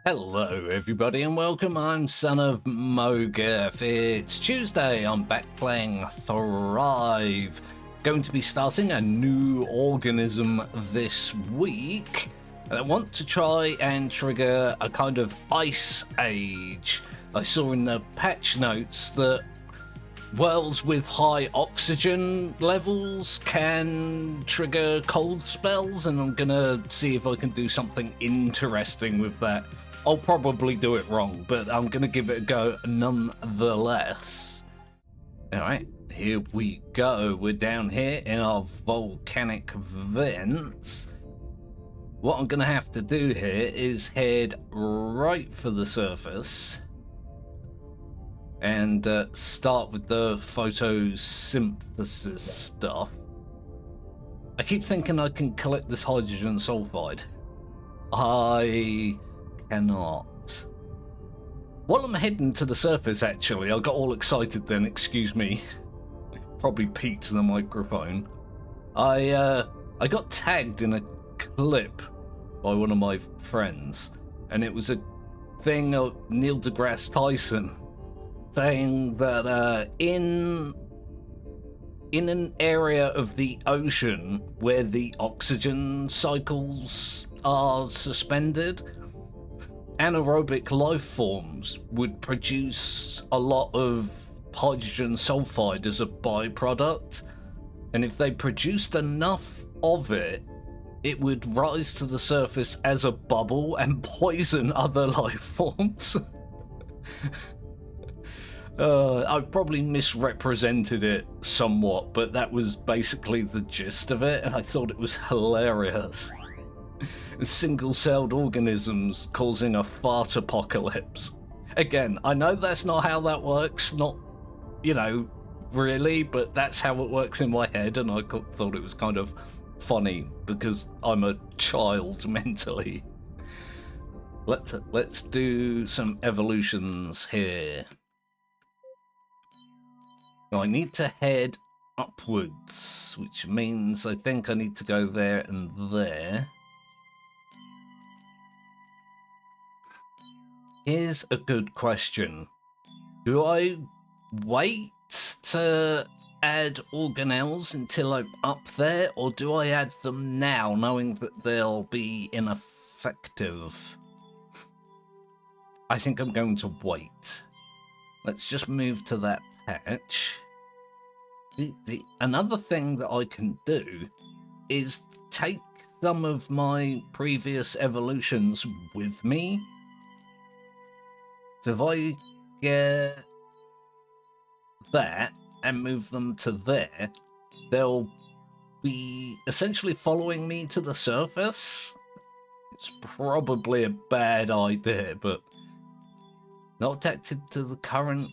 Hello everybody and welcome, I'm SonOfmowgef. It's Tuesday, I'm back playing Thrive. Going to be starting a new organism this week. And I want to try and trigger a kind of ice age. I saw in the patch notes that worlds with high oxygen levels can trigger cold spells, and I'm gonna see if I can do something interesting with that. I'll probably do it wrong, but I'm gonna give it a go nonetheless. Alright, here we go. We're down here in our volcanic vents. What I'm gonna have to do here is head right for the surface and start with the photosynthesis stuff. I keep thinking I can collect this hydrogen sulfide. I cannot. While I'm heading to the surface, actually, I got all excited then, excuse me. Probably peaked the microphone. I got tagged in a clip by one of my friends, and it was a thing of Neil deGrasse Tyson saying that in an area of the ocean where the oxygen cycles are suspended, anaerobic life forms would produce a lot of hydrogen sulfide as a byproduct, and if they produced enough of it, it would rise to the surface as a bubble and poison other life forms. I've probably misrepresented it somewhat, but that was basically the gist of it, and I thought it was hilarious. Single-celled organisms causing a fart apocalypse. Again, I know that's not how that works, not, you know, really, but that's how it works in my head, and I thought it was kind of funny because I'm a child mentally. Let's do some evolutions here. So I need to head upwards, which means I think I need to go there and there. Here's a good question. Do I wait to add organelles until I'm up there, or do I add them now, knowing that they'll be ineffective? I think I'm going to wait. Let's just move to that patch. Another thing that I can do is take some of my previous evolutions with me. So if I get that and move them to there, they'll be essentially following me to the surface. It's probably a bad idea, but not adapted to the current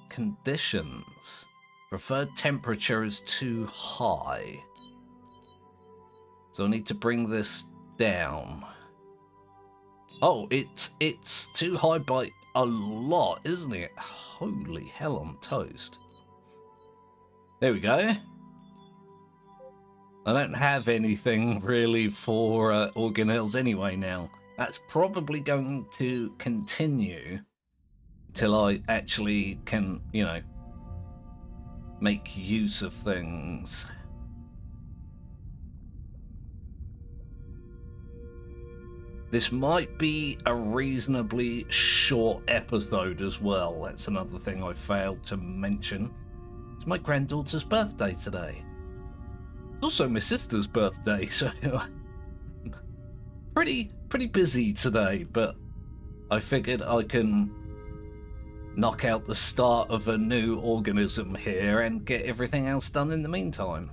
conditions. Preferred temperature is too high. So I need to bring this down. Oh, it's too high by a lot, isn't it? Holy hell on toast. There we go. I don't have anything really for organelles anyway now. That's probably going to continue till I actually can, you know, make use of things. This might be a reasonably short episode as well. That's another thing I failed to mention. It's my granddaughter's birthday today. It's also my sister's birthday, so pretty busy today, but I figured I can knock out the start of a new organism here and get everything else done in the meantime.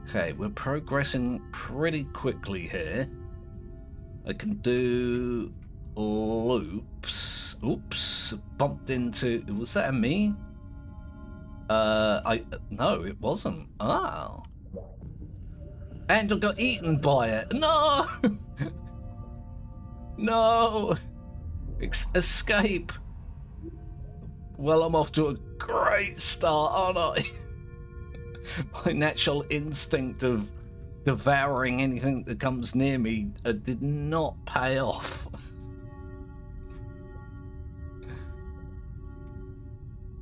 Okay, we're progressing pretty quickly here. I can do loops. Oops, bumped into, was that me? No, it wasn't. Oh. And I got eaten by it. No! No! Escape! Well, I'm off to a great start, aren't I? My natural instinct of devouring anything that comes near me did not pay off.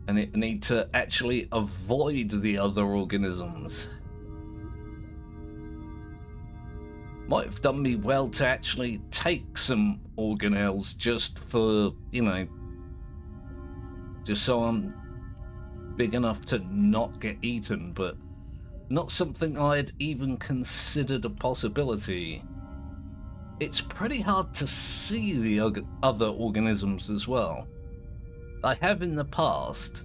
I need to actually avoid the other organisms. Might have done me well to actually take some organelles just for, you know, just so I'm big enough to not get eaten, but not something I'd even considered a possibility. It's pretty hard to see the other organisms as well. I have in the past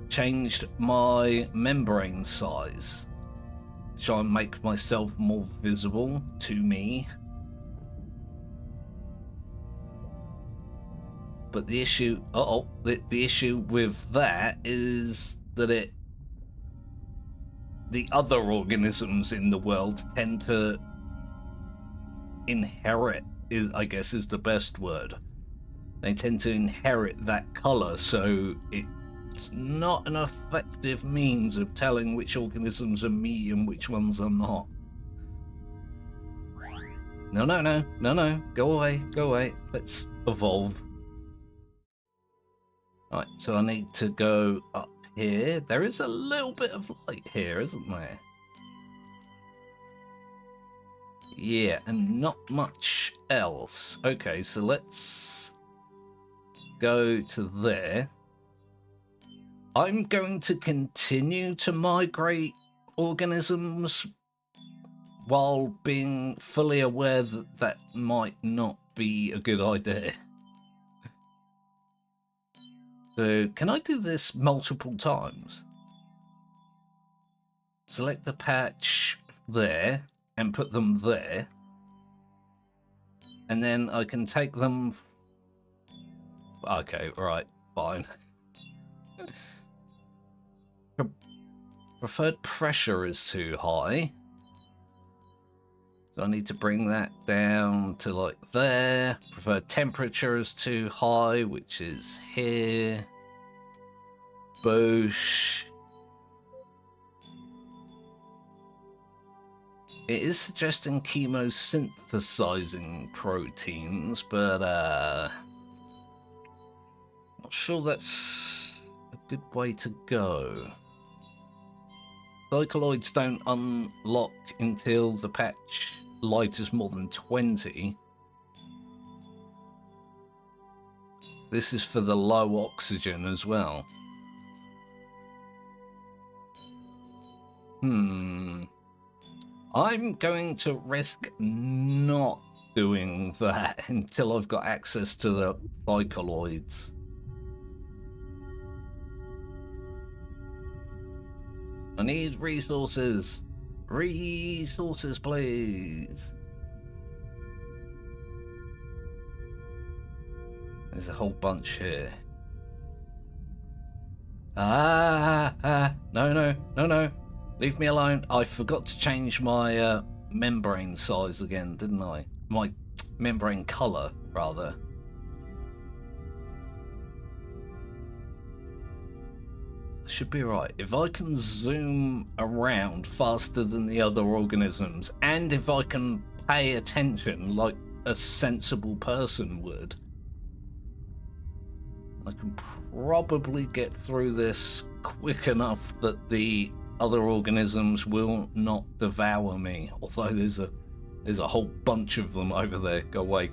changed my membrane size to try and make myself more visible to me. But the issue, the issue with that is that the other organisms in the world tend to inherit, I guess is the best word. They tend to inherit that color, so it's not an effective means of telling which organisms are me and which ones are not. No, go away, let's evolve. Right, so I need to go up here. There is a little bit of light here, isn't there? Yeah, and not much else. Okay, so let's go to there. I'm going to continue to migrate organisms while being fully aware that that might not be a good idea. So, can I do this multiple times? Select the patch there and put them there. And then I can take them... Okay, right, fine. Preferred pressure is too high. So I need to bring that down to like there. Preferred temperature is too high, which is here. Boosh. It is suggesting chemosynthesizing proteins, but not sure that's a good way to go. Cycloids don't unlock until the patch light is more than 20. This is for the low oxygen as well. I'm going to risk not doing that until I've got access to the cycloids. I need resources. Resources, please. There's a whole bunch here. No. Leave me alone. I forgot to change my membrane size again, didn't I? My membrane color, rather. Should be right. If I can zoom around faster than the other organisms, and if I can pay attention like a sensible person would, I can probably get through this quick enough that the other organisms will not devour me. Although there's a whole bunch of them over there. Go away.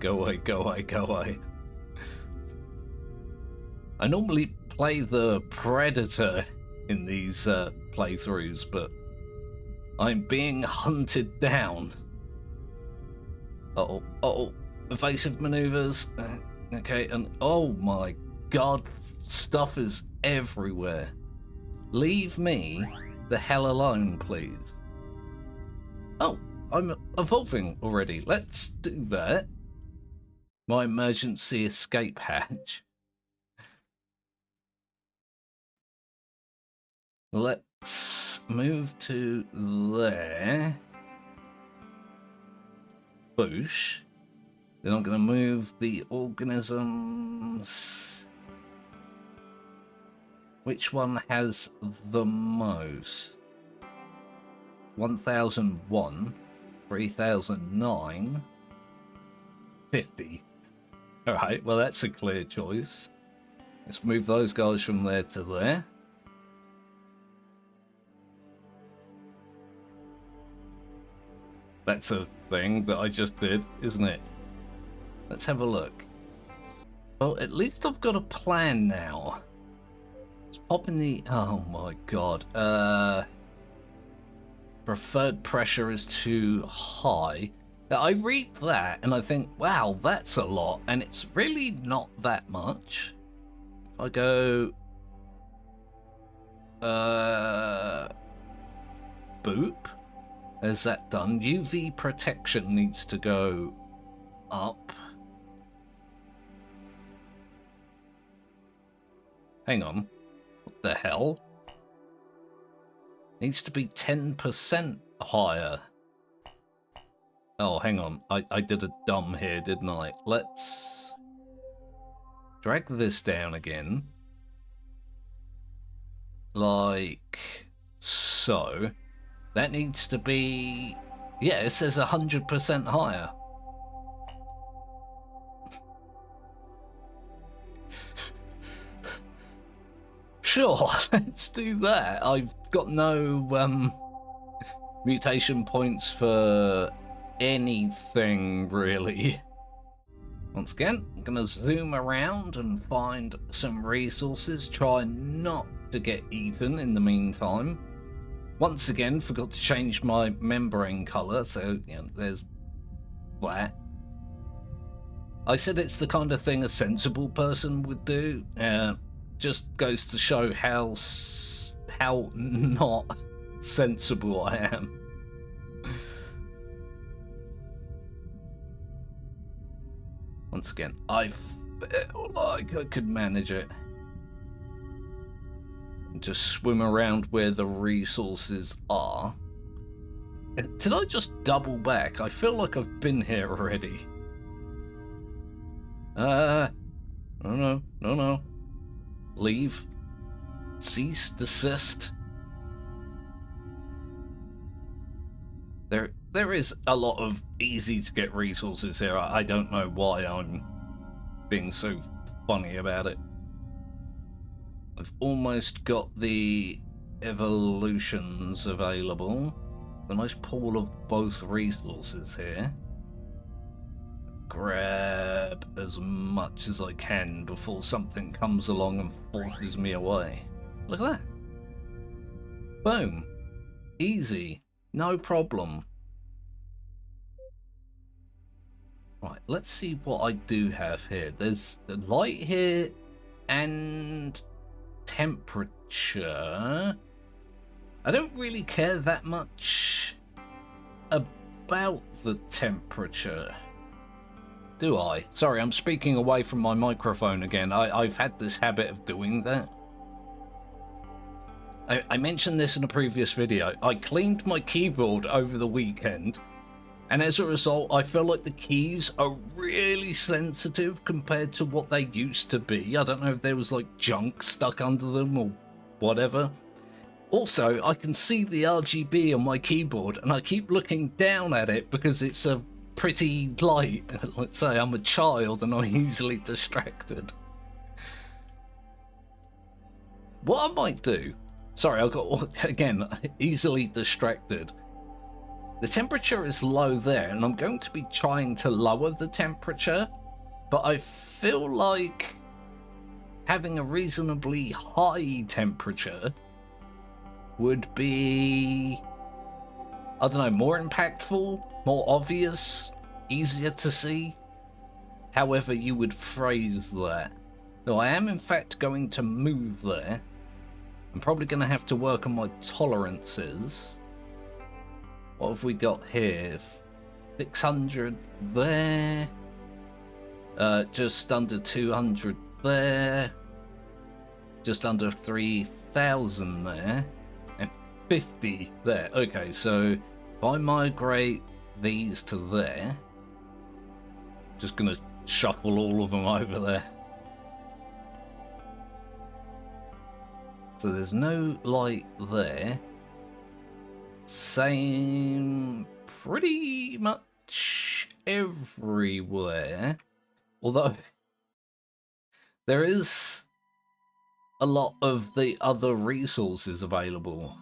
I normally play the Predator in these playthroughs, but I'm being hunted down. Uh-oh. Evasive maneuvers. Okay, and oh my god, stuff is everywhere. Leave me the hell alone, please. Oh, I'm evolving already. Let's do that. My emergency escape hatch. Let's move to there. Boosh. Then I'm going to move the organisms. Which one has the most? 1001. 3,009. 50. Alright, well that's a clear choice. Let's move those guys from there to there. That's a thing that I just did, isn't it? Let's have a look. Well, at least I've got a plan now. Let's pop in the... Oh my god. Preferred pressure is too high. Now, I read that and I think, wow, that's a lot. And it's really not that much. If I go... Boop. Is that done? UV protection needs to go up. Hang on. What the hell? Needs to be 10% higher. Oh, hang on. I did a dumb here, didn't I? Let's drag this down again. Like so. That needs to be... Yeah, it says 100% higher. Sure, let's do that. I've got no mutation points for anything, really. Once again, I'm going to zoom around and find some resources. Try not to get eaten in the meantime. Once again, forgot to change my membrane colour, so you know, there's that. I said it's the kind of thing a sensible person would do. Just goes to show how not sensible I am. Once again, I feel like I could manage it. Just swim around where the resources are. Did I just double back? I feel like I've been here already. No. Leave. Cease, desist. There is a lot of easy to get resources here. I don't know why I'm being so funny about it. I've almost got the evolutions available. A nice pool of both resources here. Grab as much as I can before something comes along and forces me away. Look at that. Boom. Easy. No problem. Right, let's see what I do have here. There's light here and temperature. I don't really care that much about the temperature. Do I? Sorry, I'm speaking away from my microphone again. I've had this habit of doing that. I mentioned this in a previous video. I cleaned my keyboard over the weekend, and as a result, I feel like the keys are really sensitive compared to what they used to be. I don't know if there was like junk stuck under them or whatever. Also, I can see the RGB on my keyboard, and I keep looking down at it because it's a pretty light. Let's say I'm a child and I'm easily distracted. What I might do... Sorry, I got, again, easily distracted. The temperature is low there, and I'm going to be trying to lower the temperature, but I feel like having a reasonably high temperature would be, I don't know, more impactful, more obvious, easier to see, however you would phrase that. So I am in fact going to move there. I'm probably going to have to work on my tolerances. What have we got here? 600 there. Just under 200 there. Just under 3,000 there. And 50 there. Okay, so if I migrate these to there, just going to shuffle all of them over there. So there's no light there. Same pretty much everywhere. Although there is a lot of the other resources available.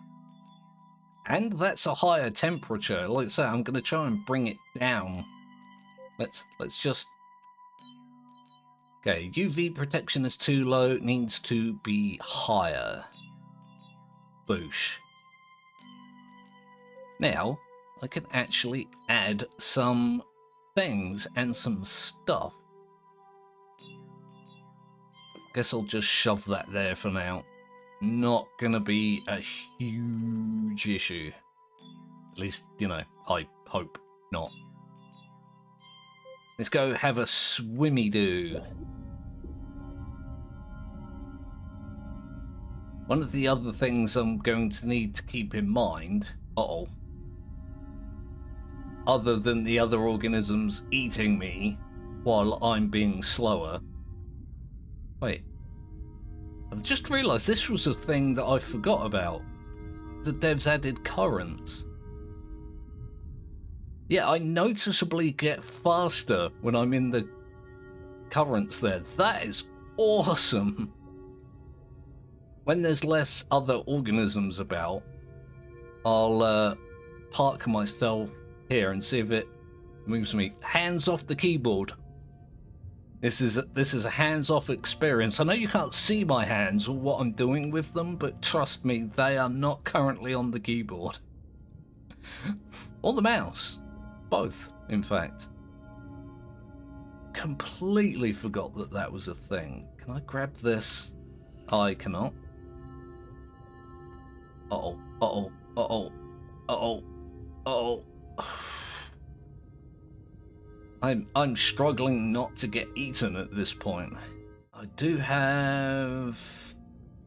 And that's a higher temperature. Like I say, I'm going to try and bring it down. Let's just... Okay, UV protection is too low. It needs to be higher. Boosh. Now, I can actually add some things and some stuff. Guess I'll just shove that there for now. Not gonna be a huge issue. At least, you know, I hope not. Let's go have a swimmy-doo. One of the other things I'm going to need to keep in mind... Uh-oh. Other than the other organisms eating me while I'm being slower... Wait. I've just realised this was a thing that I forgot about. The devs added currents. Yeah, I noticeably get faster when I'm in the currents there. That is awesome. When there's less other organisms about, I'll park myself here and see if it moves me. Hands off the keyboard. This is a hands-off experience. I know you can't see my hands or what I'm doing with them, but trust me, they are not currently on the keyboard. Or the mouse. Both, in fact. Completely forgot that that was a thing. Can I grab this? I cannot. Uh-oh, uh-oh, uh-oh, uh-oh, uh-oh. I'm struggling not to get eaten at this point. I do have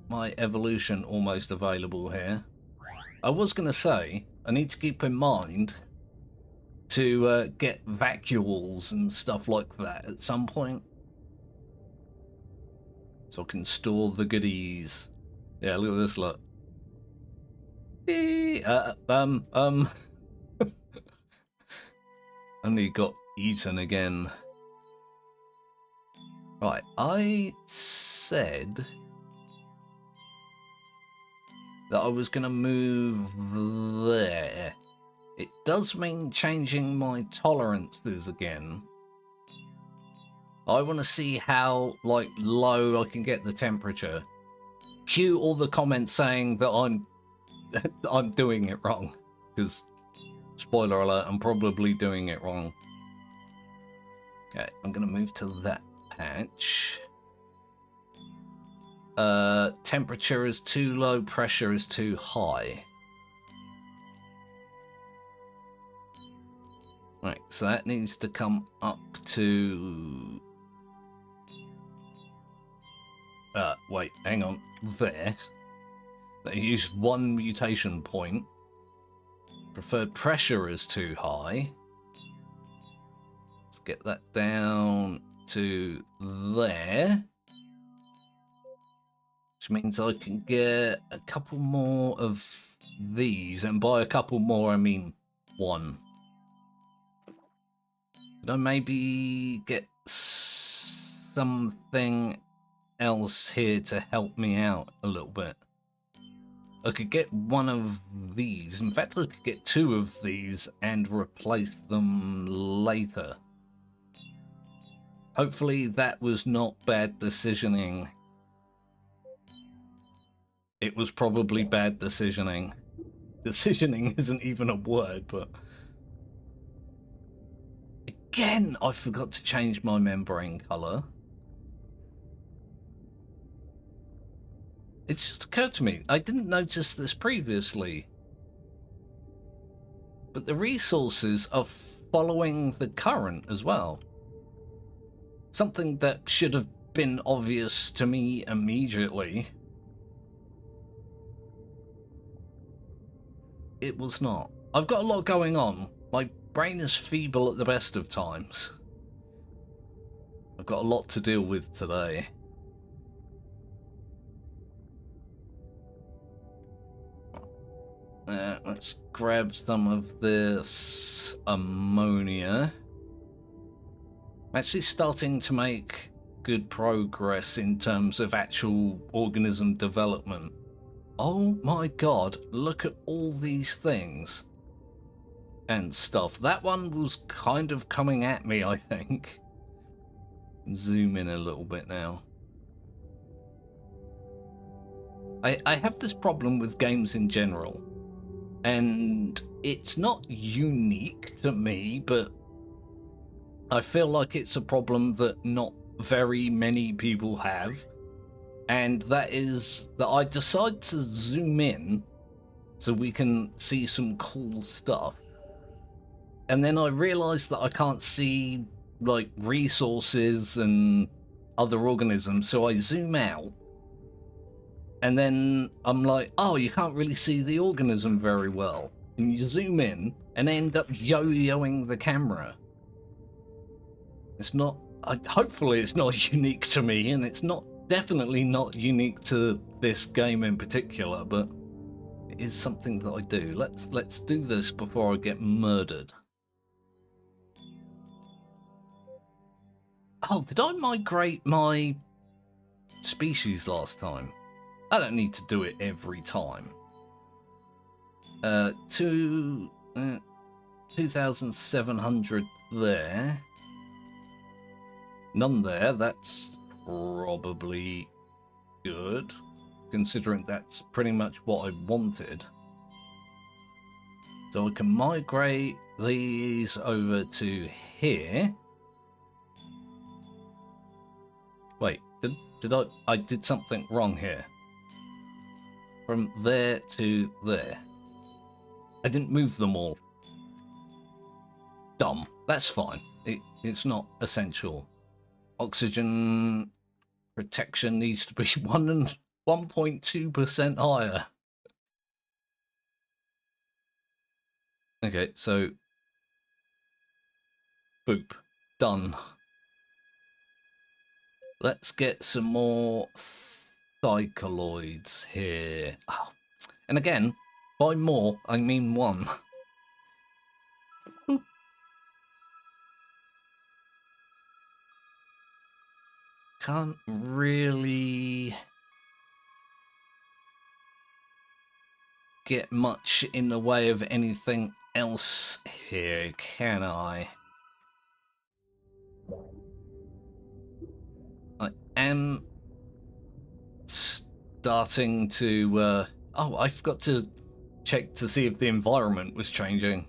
my evolution almost available here. I was going to say, I need to keep in mind to get vacuoles and stuff like that at some point. So I can store the goodies. Yeah, look at this, look. Only got eaten again. Right, I said that I was going to move there. It does mean changing my tolerances again. I want to see how, like, low I can get the temperature. Cue all the comments saying that I'm doing it wrong, because spoiler alert, I'm probably doing it wrong. Okay, I'm gonna move to that patch. Temperature is too low, pressure is too high. Right, so that needs to come up to... wait, hang on, there. They used one mutation point. Preferred pressure is too high. Let's get that down to there. Which means I can get a couple more of these. And by a couple more, I mean one. Could I maybe get something else here to help me out a little bit? I could get one of these. In fact, I could get two of these and replace them later. Hopefully that was not bad decisioning. It was probably bad decisioning. Decisioning isn't even a word, but... Again, I forgot to change my membrane colour. It's just occurred to me, I didn't notice this previously. But the resources are following the current as well. Something that should have been obvious to me immediately. It was not. I've got a lot going on. My brain is feeble at the best of times. I've got a lot to deal with today. Let's grab some of this ammonia. I'm actually starting to make good progress in terms of actual organism development. Oh my god, look at all these things and stuff. That one was kind of coming at me, I think. Zoom in a little bit now. I have this problem with games in general, and it's not unique to me, but I feel like it's a problem that not very many people have, and that is that I decide to zoom in so we can see some cool stuff, and then I realize that I can't see like resources and other organisms, so I zoom out, and then I'm like, oh, you can't really see the organism very well, and you zoom in and end up yo-yoing the camera. It's not, hopefully it's not unique to me, and it's not definitely not unique to this game in particular, but it is something that I do. Let's do this before I get murdered. Oh, did I migrate my species last time? I don't need to do it every time. 2,700 there. None there, that's probably good, considering that's pretty much what I wanted. So I can migrate these over to here. Wait, did I did something wrong here. From there to there. I didn't move them all. Dumb. That's fine. It's not essential. Oxygen protection needs to be 1.2% higher. Okay, so boop. Done. Let's get some more cycloids here. Oh. And again, by more, I mean one. Boop. Can't really get much in the way of anything else here, can I? I am starting to oh, I forgot to check to see if the environment was changing.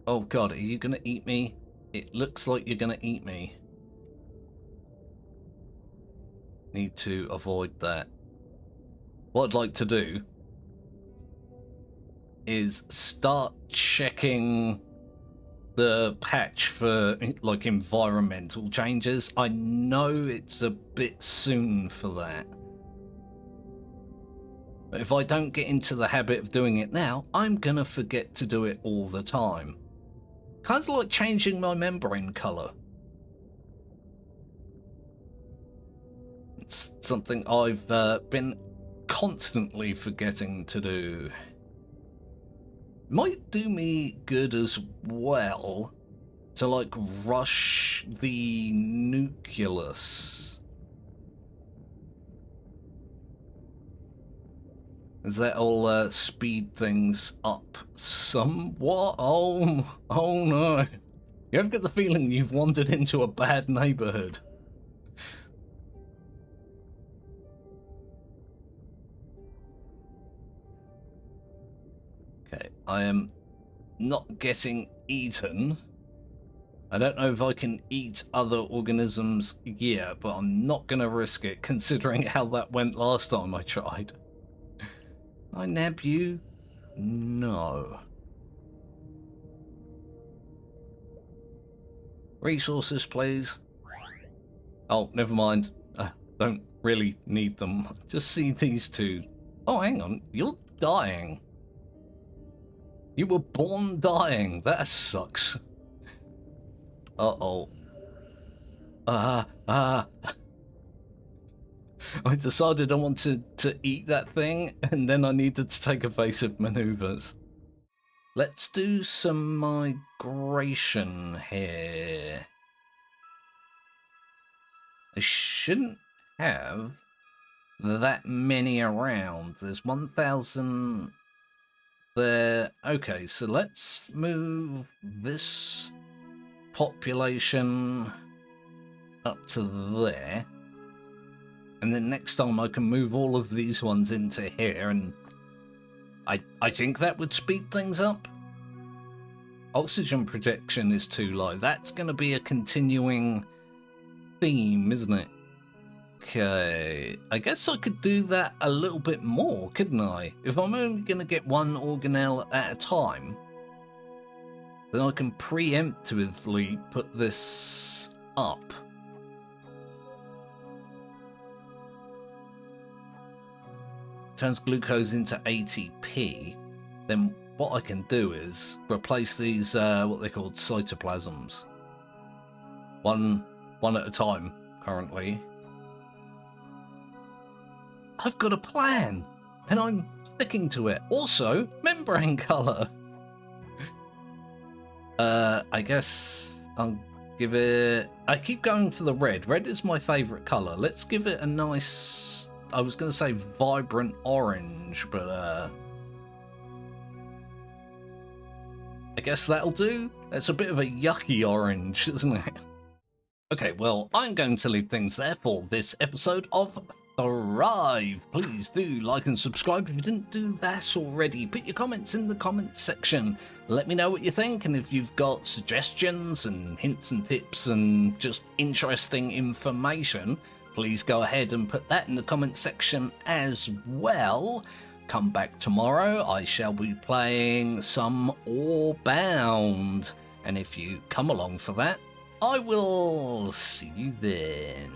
Oh god, are you gonna eat me? It looks like you're gonna eat me. Need to avoid that. What I'd like to do is start checking the patch for like environmental changes. I know it's a bit soon for that, but if I don't get into the habit of doing it now, I'm gonna forget to do it all the time. Kind of like changing my membrane color. It's something I've been constantly forgetting to do. Might do me good as well to like rush the nucleus. As that'll speed things up somewhat. Oh no. You ever get the feeling you've wandered into a bad neighborhood? Okay, I am not getting eaten. I don't know if I can eat other organisms yet, but I'm not going to risk it considering how that went last time I tried. I nab you? No. Resources, please. Oh, never mind. I don't really need them. Just see these two. Oh, hang on. You're dying. You were born dying. That sucks. Uh-oh. I decided I wanted to eat that thing, and then I needed to take evasive maneuvers. Let's do some migration here. I shouldn't have that many around. There's 1,000 there. Okay, so let's move this population up to there. And then next time I can move all of these ones into here, and I think that would speed things up. Oxygen projection is too low. That's going to be a continuing theme, isn't it? Okay, I guess I could do that a little bit more, couldn't I? If I'm only going to get one organelle at a time, then I can preemptively put this up. Turns glucose into ATP, then what I can do is replace these, what they're called, cytoplasms. One at a time, currently. I've got a plan, and I'm sticking to it. Also, membrane color. I guess I'll give it... I keep going for the red. Red is my favorite color. Let's give it a nice... I was going to say vibrant orange, but I guess that'll do. It's a bit of a yucky orange, isn't it? Okay, well, I'm going to leave things there for this episode of Thrive. Please do like and subscribe if you didn't do that already. Put your comments in the comments section. Let me know what you think, and if you've got suggestions and hints and tips and just interesting information, please go ahead and put that in the comments section as well. Come back tomorrow. I shall be playing some Orebound, and if you come along for that, I will see you then.